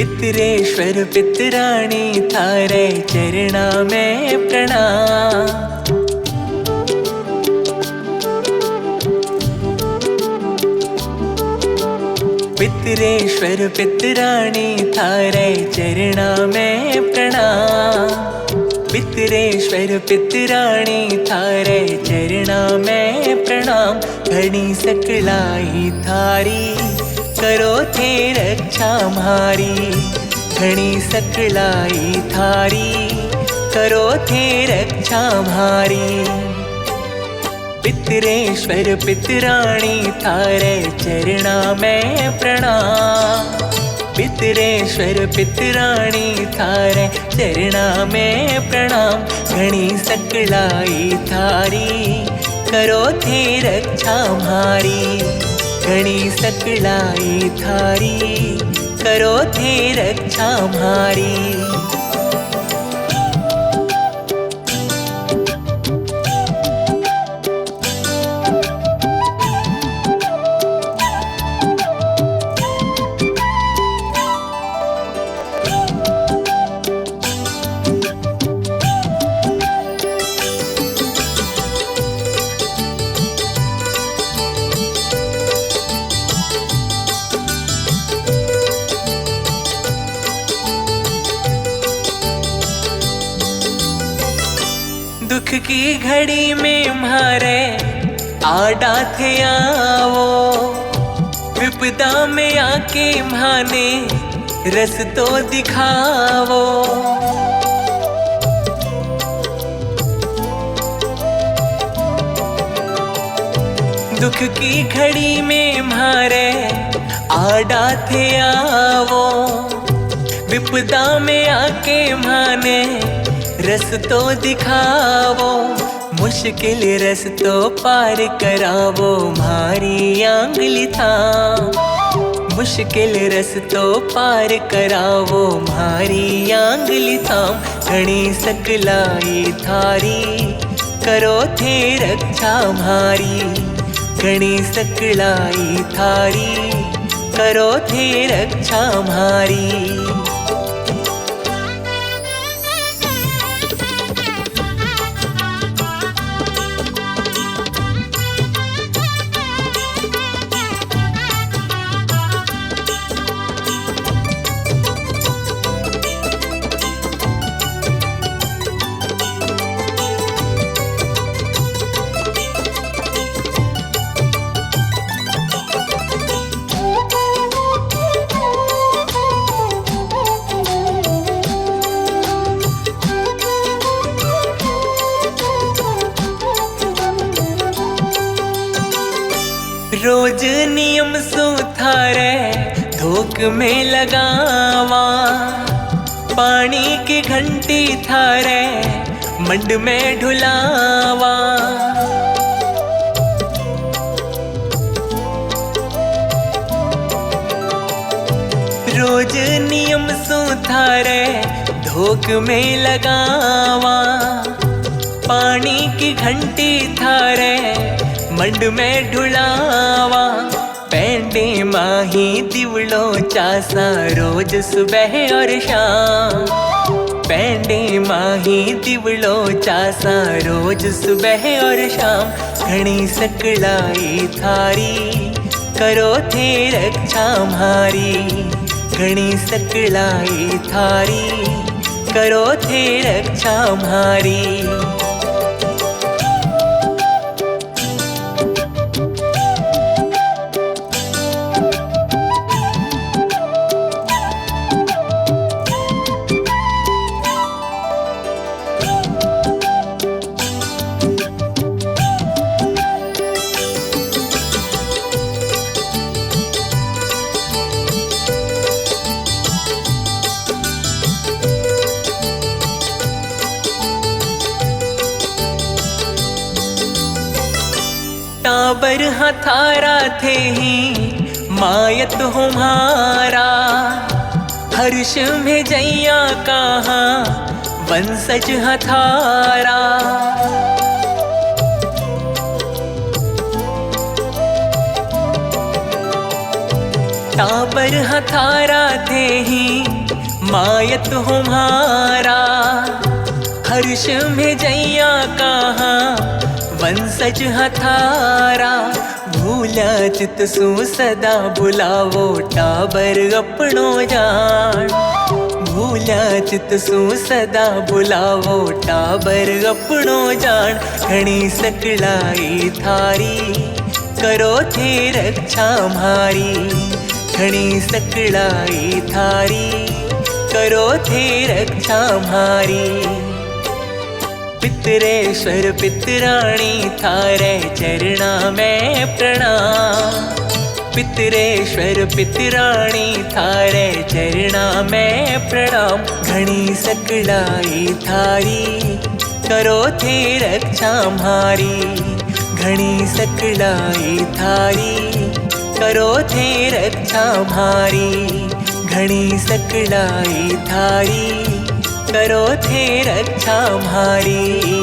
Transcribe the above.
पितरेश्वर पितराणी थारे चरणा में प्रणाम। पितरेश्वर पितराणी थारे चरणा में प्रणाम। पितरेश्वर पितराणी थारे चरणा में प्रणाम। घणी सकलाई थारी करो थे रक्षा म्हारी। घणी सकलाई थारी करो थे रक्षा म्हारी। पितरेश्वर पितराणी थारे चरणा में प्रणाम। पितरेश्वर पितराणी थारे चरणा में प्रणाम। घणी सकलाई थारी करो थे रक्षा म्हारी। घणी सकलाई थारी करो थे रक्षा म्हारी। दुख की घड़ी में म्हारे आडा थे आवो। विपदा में आके म्हाने रस तो दिखावो। दुख की घड़ी में म्हारे आडा थे आवो। विपदा में आके म्हाने रस तो दिखावो। मुश्किल रस तो पार करावो म्हारी आंगली थाम। मुश्किल रस तो पार करावो म्हारी आंगली थाम। घणी सकलाई थारी करो थे रक्षा म्हारी। घणी सकलाई थारी करो थे रक्षा म्हारी। रोज नियम सुधारे धोख में लगावा। पानी की घंटी थारे मंड में ढुलावा। रोज नियम सुधारे धोख में लगावा। पानी की घंटी थारे मंड में ढुलावा। पेंडे माही दिवलो चासा रोज सुबह और शाम। पेंडे माही दिवलो चासा रोज सुबह और शाम। घणी सकलाई थारी करो थे रक्षा म्हारी। घणी सकलाई थारी करो थे रक्षा म्हारी। टाबर हथारा थे ही मायत हमारा। हर्ष में जैया कहाँ वंशज हथारा। टाबर हथारा थे ही मायत तुम्हारा हर्ष में जैया कहाँ वंशज हथारा। भूला चित सु सदा बुलावो टाबर अपनो जान। भूला चित सु सदा बुलावो टाबर अपनो जान। घणी सकलाई थारी करो थे रक्षा म्हारी। घणी सकलाई थारी करो थे रक्षा म्हारी। पितरेश्वर पितराणी थारे चरणा में प्रणाम। पितरेश्वर पितराणी थारे चरणा में प्रणाम। घणी सकलाई थारी करो थे रक्षा म्हारी। घणी सकलाई थारी करो थे रक्षा म्हारी। घणी सकलाई थारी करो थे रक्षा म्हारी।